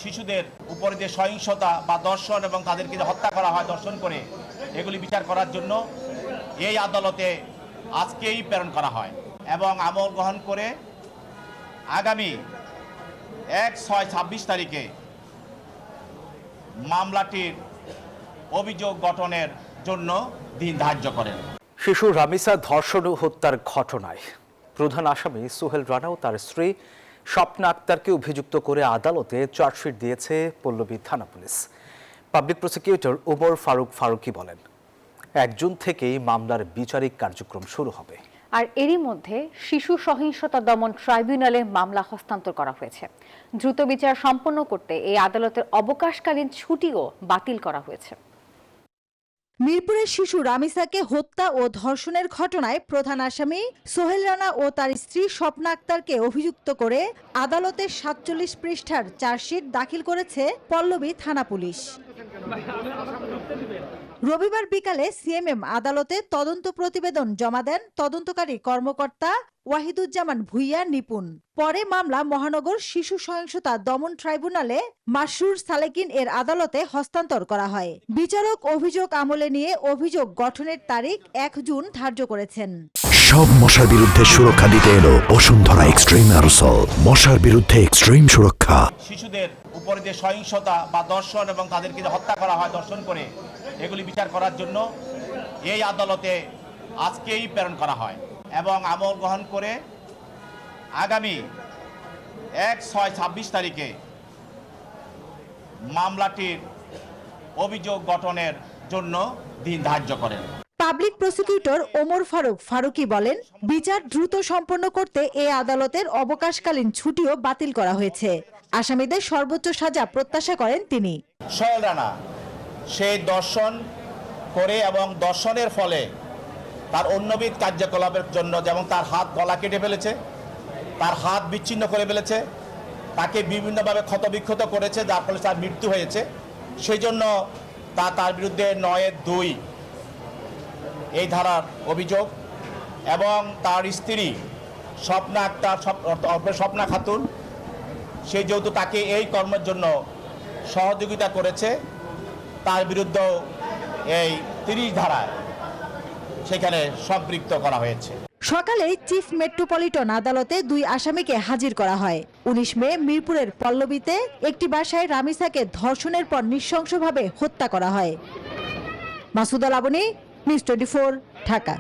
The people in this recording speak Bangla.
শিশুদের উপরে যে সহিংসতা বা ধর্ষণ এবং তাদেরকে যে হত্যা করা হয় ধর্ষণ করে, এগুলি বিচার করার জন্য এই আদালতে আজকেই প্রেরণ করা হয় এবং আমল গ্রহণ করে আগামী 1/6/26 তারিখে মামলাটির অভিযোগ গঠনের জন্য দিন ধার্য করেন। শিশু রামিসা ধর্ষণ ও হত্যার ঘটনায় প্রধান আসামি সোহেল রানা ও তার স্ত্রী স্বপ্না আক্তারকে অভিযুক্ত করে আদালতে চার্জশিট দিয়েছে পল্লবী থানা police. Public prosecutor Omar Faruqi বলেন, 1 জুন থেকেই মামলার বিচারিক কার্যক্রম শুরু হবে। আর এরই মধ্যে শিশু সহিংসতা দমন ট্রাইব্যুনালে মামলা হস্তান্তর করা হয়েছে। দ্রুত বিচার সম্পন্ন করতে এই আদালতের অবকাশকালীন ছুটিও বাতিল করা হয়েছে। মিরপুরের শিশু রামিসাকে হত্যা ও ধর্ষণের ঘটনায় প্রধান আসামি সোহেল রানা ও তার স্ত্রী স্বপ্না আক্তারকে অভিযুক্ত করে আদালতে 47 পৃষ্ঠার চার্জশিট দাখিল করেছে পল্লবী থানা পুলিশ। রবিবার বিকালে সিএমএম আদালতে তদন্ত প্রতিবেদন জমা দেন তদন্তকারী কর্মকর্তা ওয়াহিদুজ্জামান ভুইয়া নিপুণ। পরে মামলা মহানগর শিশু সহিংসতা দমন ট্রাইব্যুনালে মাসরুর সালেকিন এর আদালতে হস্তান্তর করা হয়। বিচারক অভিযোগ আমলে নিয়ে অভিযোগ গঠনের তারিখ 1 জুন ধার্য করেছেন। সব মশার বিরুদ্ধে সুরক্ষা দিতে এলো বসুন্ধরা এক্সট্রিম অ্যারোসল, মশার বিরুদ্ধে এক্সট্রিম সুরক্ষা। শিশুদের উপরে যে সহিংসতা বা ধর্ষণ এবং তাদেরকে যে হত্যা করা হয় ধর্ষণ করে, এগুলি বিচার করার জন্য এই আদালতে আজকেই প্রেরণ করা হয় এবং আমল গ্রহণ করে আগামী 1/6/26 তারিখে মামলাটির অভিযোগ গঠনের জন্য দিন ধার্য করেন। পাবলিক প্রসিকিউটর ওমর ফারুকি বলেন, বিচার দ্রুত সম্পন্ন করতে এই আদালতের অবকাশকালীন ছুটিও বাতিল করা হয়েছে। আসামিদের সর্বোচ্চ সাজা প্রত্যাশা করেন তিনি। সোহেল রানা সেই দর্শন করে এবং দর্শনের ফলে তার অন্যবিধ কার্যকলাপের জন্য, যেমন তার হাত গলা কেটে ফেলেছে, তার হাত বিচ্ছিন্ন করে ফেলেছে, তাকে বিভিন্নভাবে ক্ষতবিক্ষত করেছে, যার ফলে তার মৃত্যু হয়েছে। সেই জন্য তার বিরুদ্ধে 9-2 এই ধারার অভিযোগ এবং তার স্ত্রী স্বপ্না আক্তার স্বপ্না খাতুন, সে যেহেতু তাকে এই কর্মের জন্য সহযোগিতা করেছে, তার বিরুদ্ধে এই 30 ধারায় সেখানে সম্পৃক্ত করা হয়েছে। সকালে চিফ মেট্রোপলিটন আদালতে 2 আসামিকে হাজির করা হয়। 19 মে মিরপুরের পল্লবীতে একটি বাসায় রামিসাকে ধর্ষণের পর নৃশংসভাবে হত্যা করা হয়। মাসুদা লাবনী, নিউজ 24, ঢাকা।